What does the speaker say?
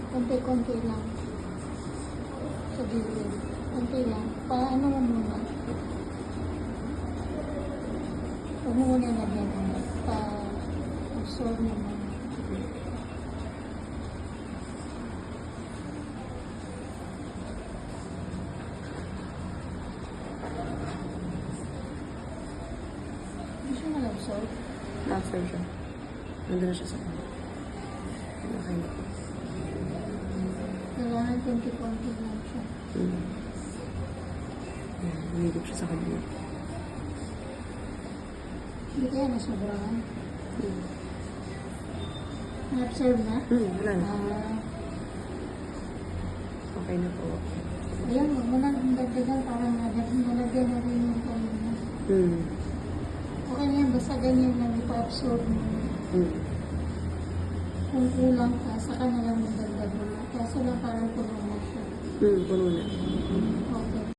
Konti-konti lang. Sa gilid. Konti lang. Paano mo muna? Huwag mo muna lagyan mo. Pa-absorb mo muna. Hindi siya nag-absorb. Na-absorb siya. Nandun na siya sa kanya. Okay na po. Kailangan konti-konti lang siya. Ayan, humigop siya sa kanya. Hindi kaya nasobrahan. Na-absorb na? Wala na. Okay na po. Ayan, huwag mo na dagdagan parang nalagyan na rin yung tono mo. Okay na yan, basta ganyan lang ipa-absorb mo. Kung kulang ka, saka na lang magdagdag mo. Kaso lang parang puno na siya. Puno na.